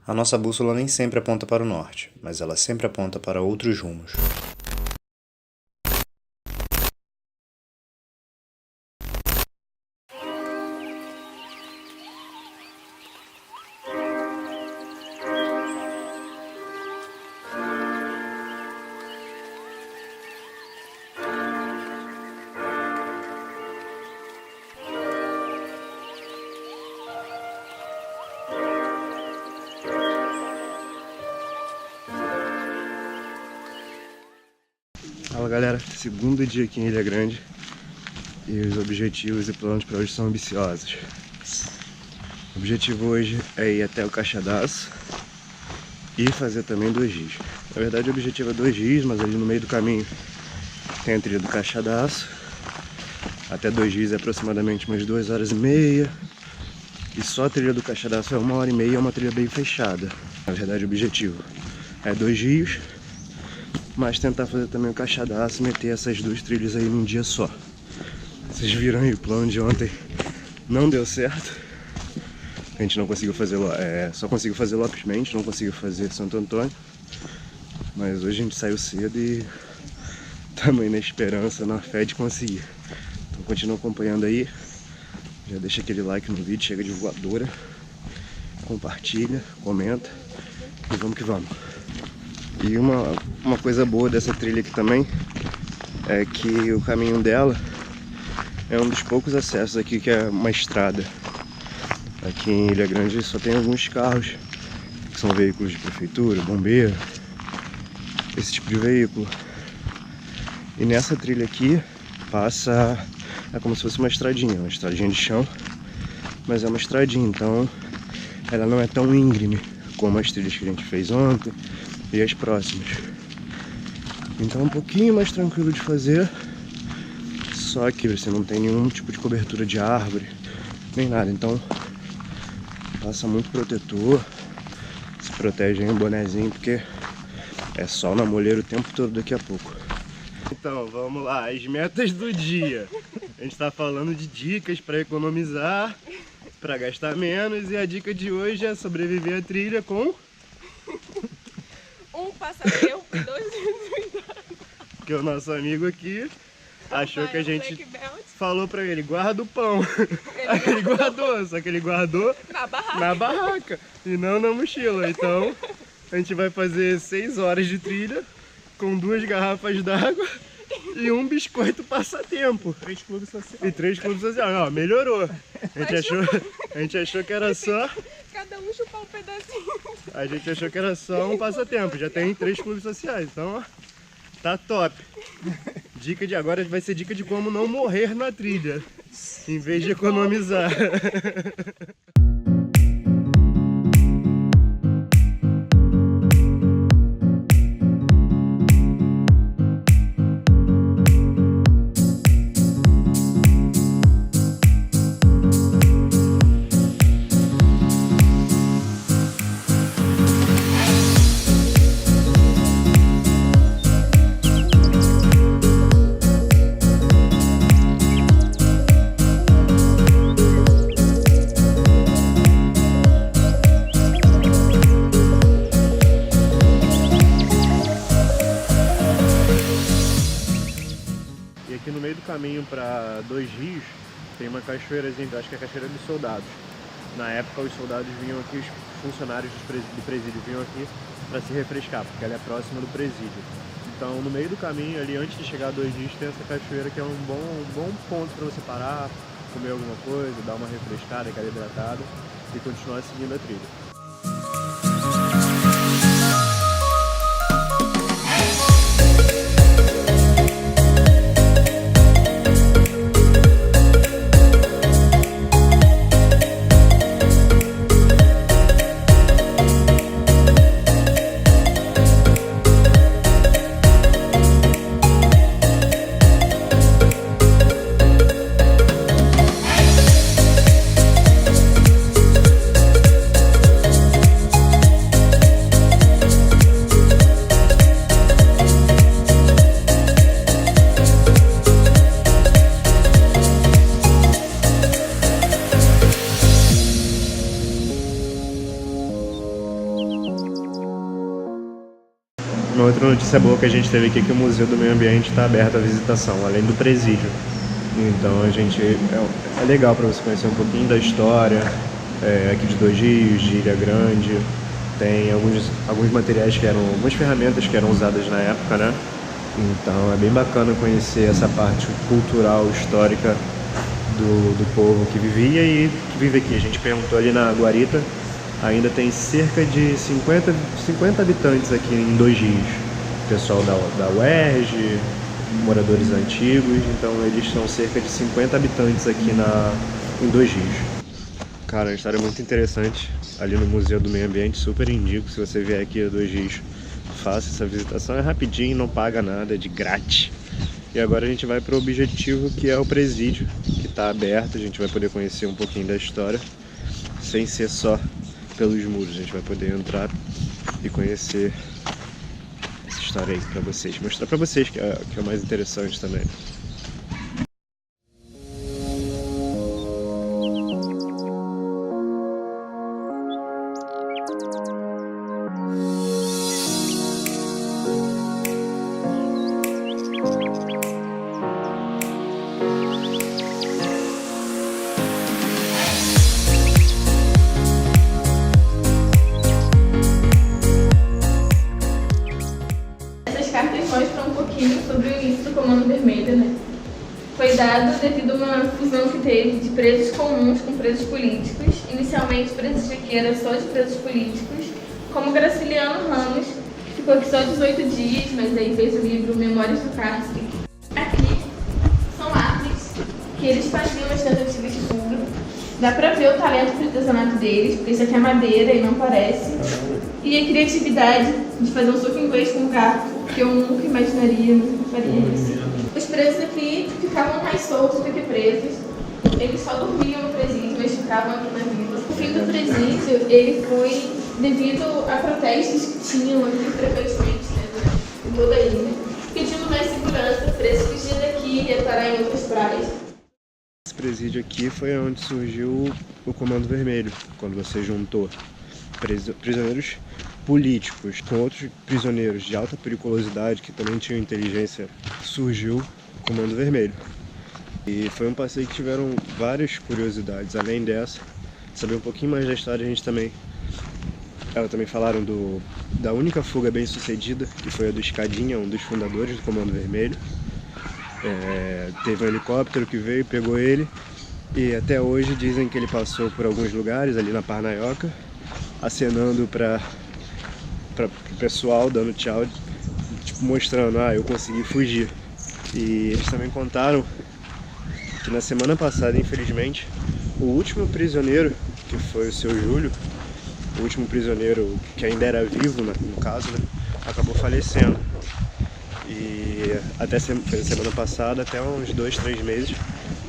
A nossa bússola nem sempre aponta para o norte, mas ela sempre aponta para outros rumos. Fala galera, segundo dia aqui em Ilha Grande e os objetivos e planos para hoje são ambiciosos. O objetivo hoje é ir até o Caixadaço e fazer também 2 rios. Na verdade o objetivo é 2 rios, mas ali no meio do caminho tem a trilha do Caixadaço. Até 2 rios é aproximadamente umas 2h30 e só a trilha do Caixadaço é 1h30, é uma trilha bem fechada. Na verdade o objetivo é 2 rios, mas tentar fazer também o Caixadaço e meter essas 2 trilhas aí num dia só. Vocês viram aí o plano de ontem, não deu certo. A gente não conseguiu fazer, só conseguiu fazer Lopes Mendes, não conseguiu fazer Santo Antônio. Mas hoje a gente saiu cedo e também na esperança, na fé de conseguir. Então continua acompanhando aí, já deixa aquele like no vídeo, chega de voadora, compartilha, comenta e vamos que vamos. E uma coisa boa dessa trilha aqui também é que o caminho dela é um dos poucos acessos aqui que é uma estrada. Aqui em Ilha Grande só tem alguns carros que são veículos de prefeitura, bombeiro, esse tipo de veículo. E nessa trilha aqui passa, é como se fosse uma estradinha de chão, mas é uma estradinha, então ela não é tão íngreme como as trilhas que a gente fez ontem e as próximas. Então é um pouquinho mais tranquilo de fazer, só que você não tem nenhum tipo de cobertura de árvore, nem nada, então passa muito protetor, se protege aí um bonezinho, porque é sol na moleira o tempo todo daqui a pouco. Então vamos lá, as metas do dia. A gente tá falando de dicas para economizar, para gastar menos, e a dica de hoje é sobreviver à trilha com um passatempo e 2 litros d'água. Porque o nosso amigo aqui achou que a gente Black Belt. falou pra ele, guarda o pão. Aí ele guardou, só que ele guardou na barraca e não na mochila. Então a gente vai fazer 6 horas de trilha com 2 garrafas d'água e um biscoito passatempo. 3 clubes sociais. E 3 clubes sociais. Não, melhorou. A gente achou que era só... Cada um chupar um pedacinho. A gente achou que era só um passatempo. Já tem 3 clubes sociais. Então, ó, tá top. Dica de agora vai ser dica de como não morrer na trilha, em vez de economizar. Aqui no meio do caminho para 2 rios tem uma cachoeirazinha, acho que é a Cachoeira dos Soldados. Na época os soldados vinham aqui, os funcionários do presídio vinham aqui para se refrescar, porque ela é próxima do presídio. Então no meio do caminho ali, antes de chegar a 2 rios, tem essa cachoeira que é um bom ponto para você parar, comer alguma coisa, dar uma refrescada, aquela hidratada e continuar seguindo a trilha. Uma outra notícia boa que a gente teve aqui é que o Museu do Meio Ambiente está aberto à visitação, além do presídio. Então a gente é legal para você conhecer um pouquinho da história aqui de Dois Rios, de Ilha Grande. Tem alguns materiais algumas ferramentas que eram usadas na época, né? Então é bem bacana conhecer essa parte cultural, histórica do povo que vivia e que vive aqui. A gente perguntou ali na Guarita, ainda tem cerca de 50 habitantes aqui em Dois Rios. Pessoal da UERJ, moradores antigos, então eles são cerca de 50 habitantes aqui em Dois Rios. Cara, uma história muito interessante ali no Museu do Meio Ambiente, super indico, se você vier aqui a Dois Rios, faça essa visitação, é rapidinho, não paga nada, é de grátis. E agora a gente vai para o objetivo, que é o presídio, que está aberto, a gente vai poder conhecer um pouquinho da história, sem ser só pelos muros, a gente vai poder entrar e conhecer essa história aí para vocês, mostrar para vocês que é o mais interessante também. Mostra um pouquinho sobre o início do Comando Vermelho, né? Foi dado devido a uma fusão que teve de presos comuns com presos políticos. Inicialmente, presídio era só de presos políticos, como Graciliano Ramos, que ficou aqui só 18 dias, mas aí fez o livro Memórias do Cárcere. Aqui são árvores que eles faziam nas tentativas de fuga. Dá pra ver o talento de artesanato deles, porque isso aqui é madeira e não parece. E a criatividade de fazer um soco inglês com garfo, que eu nunca imaginaria, nunca faria isso. Os presos aqui ficavam mais soltos do que presos. Eles só dormiam no presídio, mas ficavam aqui na vila. O fim do presídio, ele foi devido a protestos que tinham aqui frequentemente, né, em toda a ilha, pedindo mais segurança, presos fugindo daqui e parar em outras praias. Esse presídio aqui foi onde surgiu o Comando Vermelho, quando você juntou prisioneiros políticos com outros prisioneiros de alta periculosidade que também tinham inteligência, surgiu o Comando Vermelho. E foi um passeio que tiveram várias curiosidades. Além dessa, saber um pouquinho mais da história, elas também falaram da única fuga bem sucedida, que foi a do Escadinha, um dos fundadores do Comando Vermelho. Teve um helicóptero que veio, pegou ele, e até hoje dizem que ele passou por alguns lugares ali na Parnaioca, acenando para o pessoal, dando tchau, tipo, mostrando, eu consegui fugir. E eles também contaram que na semana passada, infelizmente, o último prisioneiro, que foi o seu Júlio, o último prisioneiro que ainda era vivo, no caso, né, acabou falecendo. E até semana passada, até uns 2, 3 meses,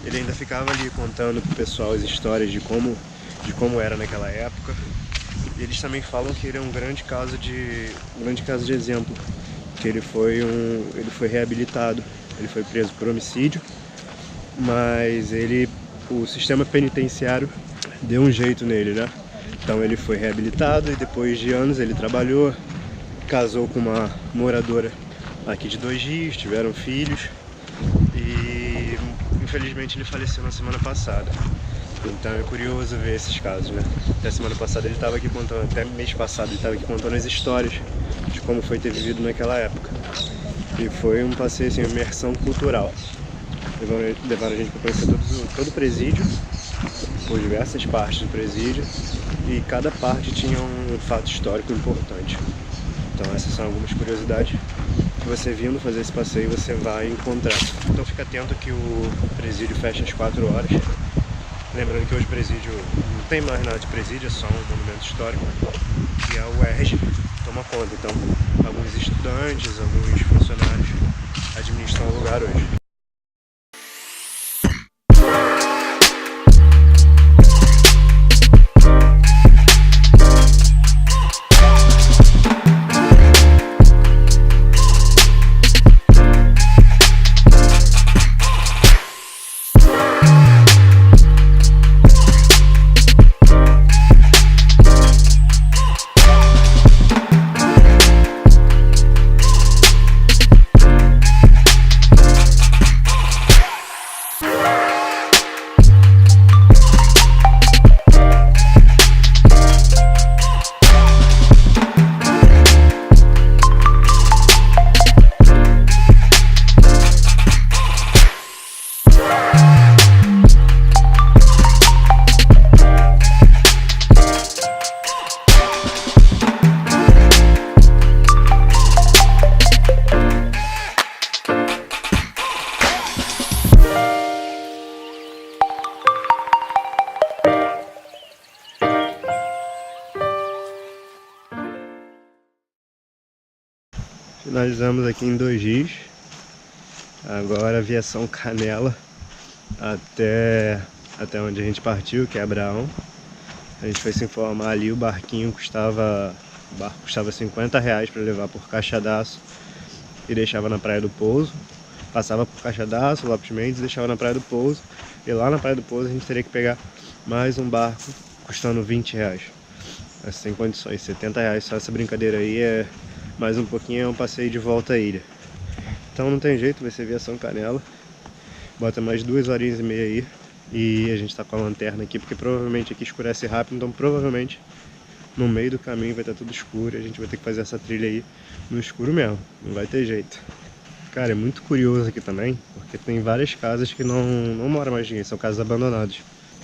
ele ainda ficava ali contando pro pessoal as histórias de como era naquela época. E eles também falam que ele é um grande caso de exemplo, que ele foi reabilitado. Ele foi preso por homicídio, mas o sistema penitenciário deu um jeito nele, né? Então ele foi reabilitado e depois de anos ele trabalhou, casou com uma moradora aqui de Dois Rios, tiveram filhos e infelizmente ele faleceu na semana passada. Então é curioso ver esses casos, né? Até semana passada ele estava aqui contando, até mês passado ele estava aqui contando as histórias de como foi ter vivido naquela época. E foi um passeio, assim, uma imersão cultural. Levaram a gente para conhecer todo o presídio, por diversas partes do presídio, e cada parte tinha um fato histórico importante. Então essas são algumas curiosidades que você vindo fazer esse passeio você vai encontrar. Então fica atento que o presídio fecha às 4 horas. Lembrando que hoje o presídio não tem mais nada de presídio, é só um monumento histórico. E a UERJ toma conta. Então alguns estudantes, alguns funcionários administram o lugar hoje. Finalizamos aqui em 2 dias. Agora viação Canela até onde a gente partiu, que é Abraão. A gente foi se informar ali, o barco custava R$50 para levar por Caixadaço e deixava na Praia do Pouso. Passava por Caixadaço, Lopes Mendes, deixava na Praia do Pouso. E lá na Praia do Pouso a gente teria que pegar mais um barco custando R$20. Sem condições, R$70 só essa brincadeira aí, é mais um pouquinho, é um passeio de volta à ilha. Então não tem jeito, vai ser viação Canela. Bota mais 2 horinhas e meia aí. E a gente tá com a lanterna aqui, porque provavelmente aqui escurece rápido, então provavelmente no meio do caminho vai estar tudo escuro e a gente vai ter que fazer essa trilha aí no escuro mesmo, não vai ter jeito. Cara, é muito curioso aqui também, porque tem várias casas que não mora mais ninguém, são casas abandonadas.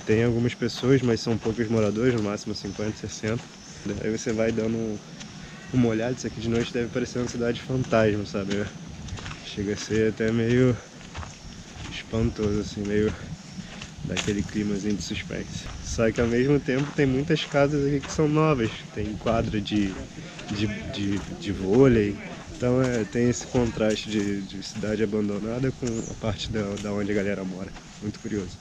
Tem algumas pessoas, mas são poucos moradores, no máximo 50, 60. Aí você vai dando uma olhada, isso aqui de noite deve parecer uma cidade fantasma, sabe? Chega a ser até meio espantoso, assim, meio daquele climazinho de suspense. Só que ao mesmo tempo tem muitas casas aqui que são novas, tem quadra de vôlei. Então tem esse contraste de cidade abandonada com a parte da onde a galera mora. Muito curioso.